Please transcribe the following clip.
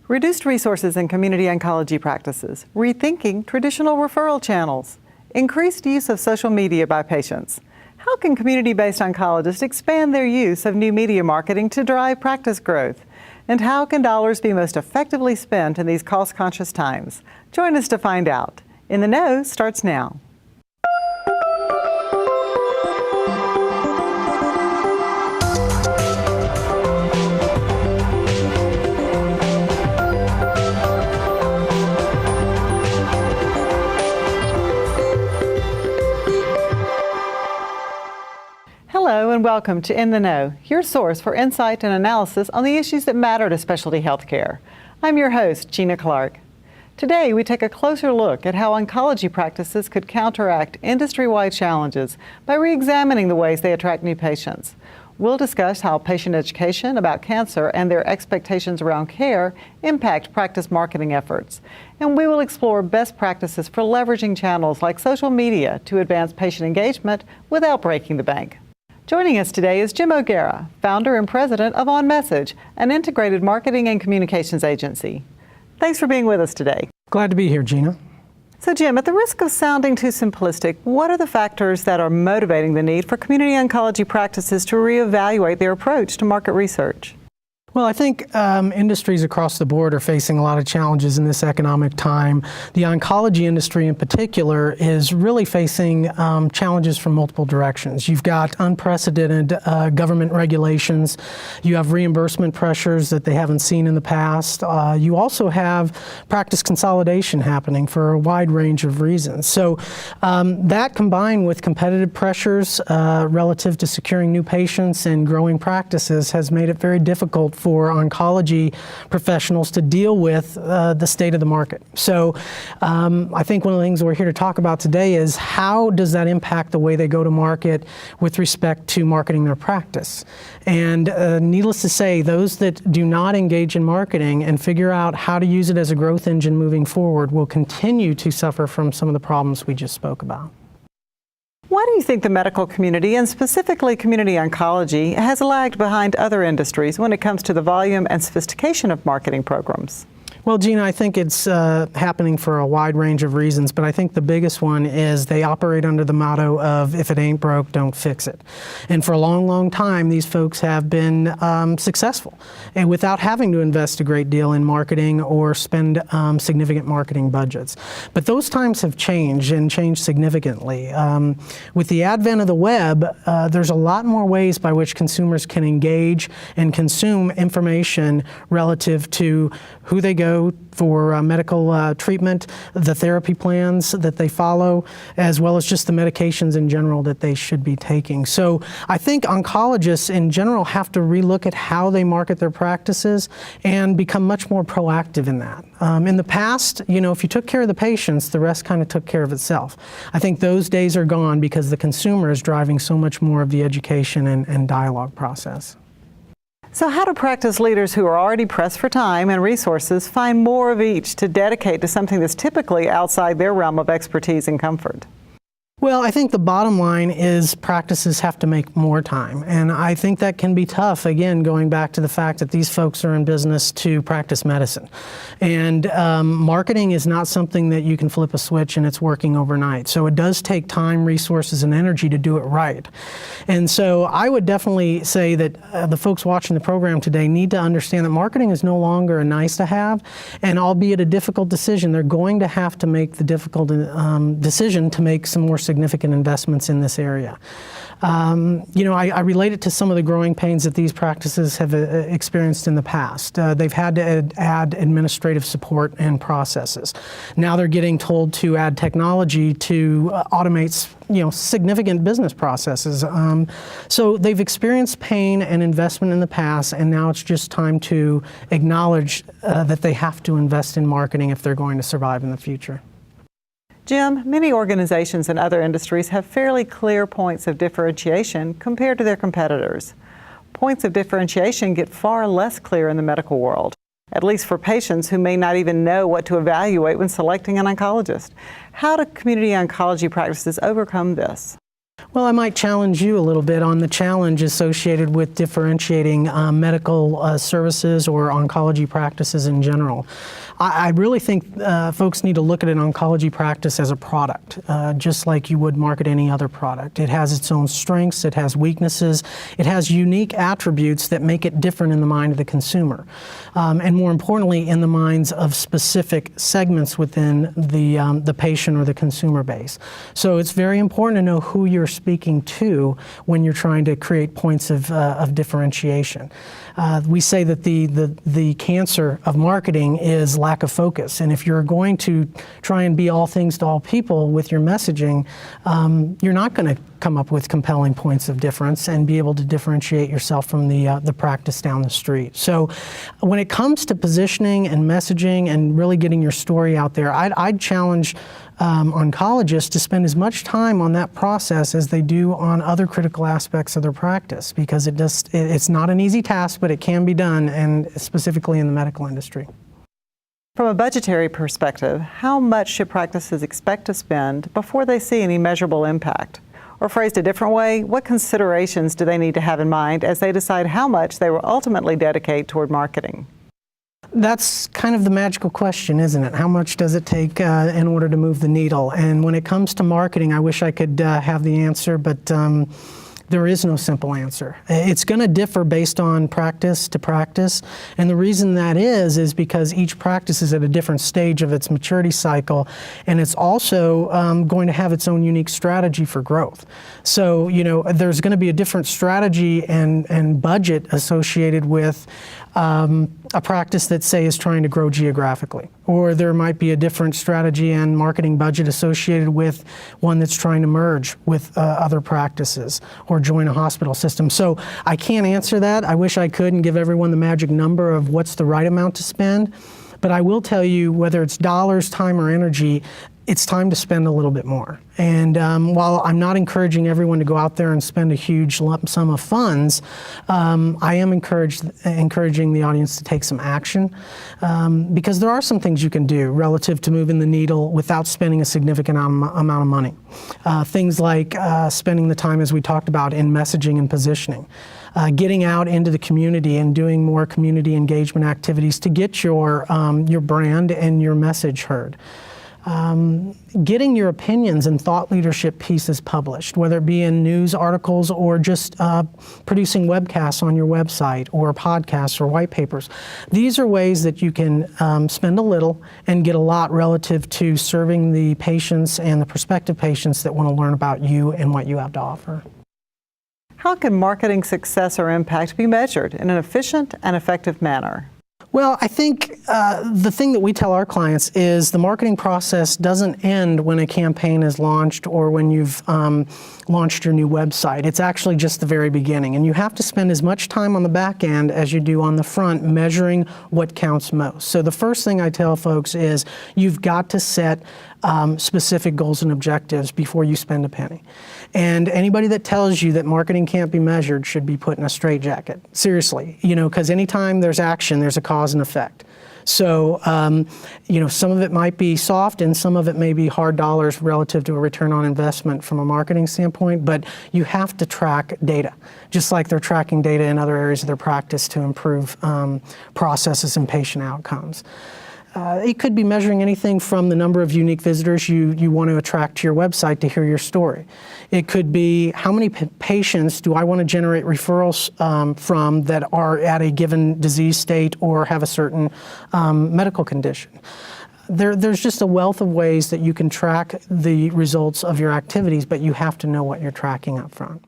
Reduced resources in community oncology practices, rethinking traditional referral channels, increased use of social media by patients. How can community-based oncologists expand their use of new media marketing to drive practice growth? And how can dollars be most effectively spent in these cost-conscious times? Join us to find out. In the Know starts now. Hello and welcome to In the Know, your source for insight and analysis on the issues that matter to specialty healthcare. I'm your host, Gina Clark. Today, we take a closer look at how oncology practices could counteract industry-wide challenges by re-examining the ways they attract new patients. We'll discuss how patient education about cancer and their expectations around care impact practice marketing efforts. And we will explore best practices for leveraging channels like social media to advance patient engagement without breaking the bank. Joining us today is Jim O'Gara, founder and president of OnMessage, an integrated marketing and communications agency. Thanks for being with us today. Glad to be here, Gina. So Jim, at the risk of sounding too simplistic, what are the factors that are motivating the need for community oncology practices to reevaluate their approach to market research? Well, I think industries across the board are facing a lot of challenges in this economic time. The oncology industry in particular is really facing challenges from multiple directions. You've got unprecedented government regulations. You have reimbursement pressures that they haven't seen in the past. You also have practice consolidation happening for a wide range of reasons. So that combined with competitive pressures relative to securing new patients and growing practices has made it very difficult for oncology professionals to deal with the state of the market. So I think one of the things we're here to talk about today is how does that impact the way they go to market with respect to marketing their practice. And needless to say, those that do not engage in marketing and figure out how to use it as a growth engine moving forward will continue to suffer from some of the problems we just spoke about. Why do you think the medical community, and specifically community oncology, has lagged behind other industries when it comes to the volume and sophistication of marketing programs? Well, Gina, I think it's happening for a wide range of reasons, but I think the biggest one is they operate under the motto of if it ain't broke, don't fix it. And for a long, long time, these folks have been successful and without having to invest a great deal in marketing or spend significant marketing budgets. But those times have changed and changed significantly. With the advent of the web, there's a lot more ways by which consumers can engage and consume information relative to who they go for medical treatment, the therapy plans that they follow, as well as just the medications in general that they should be taking. So I think oncologists in general have to relook at how they market their practices and become much more proactive in that. In the past, if you took care of the patients, the rest kind of took care of itself. I think those days are gone because the consumer is driving so much more of the education and dialogue process. So how do practice leaders who are already pressed for time and resources find more of each to dedicate to something that's typically outside their realm of expertise and comfort? Well, I think the bottom line is practices have to make more time. And I think that can be tough, again, going back to the fact that these folks are in business to practice medicine. And marketing is not something that you can flip a switch and it's working overnight. So it does take time, resources, and energy to do it right. And so I would definitely say that the folks watching the program today need to understand that marketing is no longer a nice to have, and albeit a difficult decision, they're going to have to make the difficult decision to make some more significant investments in this area. I relate it to some of the growing pains that these practices have experienced in the past. They've had to add administrative support and processes. Now they're getting told to add technology to automate significant business processes. So they've experienced pain and investment in the past, and now it's just time to acknowledge that they have to invest in marketing if they're going to survive in the future. Jim, many organizations and other industries have fairly clear points of differentiation compared to their competitors. Points of differentiation get far less clear in the medical world, at least for patients who may not even know what to evaluate when selecting an oncologist. How do community oncology practices overcome this? Well, I might challenge you a little bit on the challenge associated with differentiating medical services or oncology practices in general. I really think folks need to look at an oncology practice as a product, just like you would market any other product. It has its own strengths, it has weaknesses, it has unique attributes that make it different in the mind of the consumer. And more importantly, in the minds of specific segments within the patient or the consumer base. So it's very important to know who you're speaking to when you're trying to create points of differentiation. We say that the cancer of marketing is lack of focus, and if you're going to try and be all things to all people with your messaging, you're not going to come up with compelling points of difference and be able to differentiate yourself from the practice down the street. So when it comes to positioning and messaging and really getting your story out there, I'd challenge oncologists to spend as much time on that process as they do on other critical aspects of their practice, because it's not an easy task, but it can be done, and specifically in the medical industry. From a budgetary perspective, how much should practices expect to spend before they see any measurable impact? Or phrased a different way, what considerations do they need to have in mind as they decide how much they will ultimately dedicate toward marketing? That's kind of the magical question, isn't it? How much does it take in order to move the needle? And when it comes to marketing, I wish I could have the answer, but there is no simple answer. It's going to differ based on practice to practice, and the reason that is because each practice is at a different stage of its maturity cycle, and it's also going to have its own unique strategy for growth. So, there's going to be a different strategy and budget associated with a practice that, say, is trying to grow geographically. Or there might be a different strategy and marketing budget associated with one that's trying to merge with other practices or join a hospital system. So I can't answer that. I wish I could and give everyone the magic number of what's the right amount to spend. But I will tell you, whether it's dollars, time, or energy, it's time to spend a little bit more. And while I'm not encouraging everyone to go out there and spend a huge lump sum of funds, I am encouraging the audience to take some action, because there are some things you can do relative to moving the needle without spending a significant amount of money. Things like spending the time, as we talked about, in messaging and positioning. Getting out into the community and doing more community engagement activities to get your brand and your message heard. Getting your opinions and thought leadership pieces published, whether it be in news articles or just producing webcasts on your website or podcasts or white papers. These are ways that you can spend a little and get a lot relative to serving the patients and the prospective patients that want to learn about you and what you have to offer. How can marketing success or impact be measured in an efficient and effective manner? Well, I think the thing that we tell our clients is the marketing process doesn't end when a campaign is launched or when you've launched your new website. It's actually just the very beginning. And you have to spend as much time on the back end as you do on the front measuring what counts most. So the first thing I tell folks is you've got to set specific goals and objectives before you spend a penny. And anybody that tells you that marketing can't be measured should be put in a straitjacket. Seriously, because anytime there's action, there's a cause and effect. So, some of it might be soft and some of it may be hard dollars relative to a return on investment from a marketing standpoint, but you have to track data, just like they're tracking data in other areas of their practice to improve processes and patient outcomes. It could be measuring anything from the number of unique visitors you want to attract to your website to hear your story. It could be how many patients do I want to generate referrals from that are at a given disease state or have a certain medical condition. There's just a wealth of ways that you can track the results of your activities, but you have to know what you're tracking up front.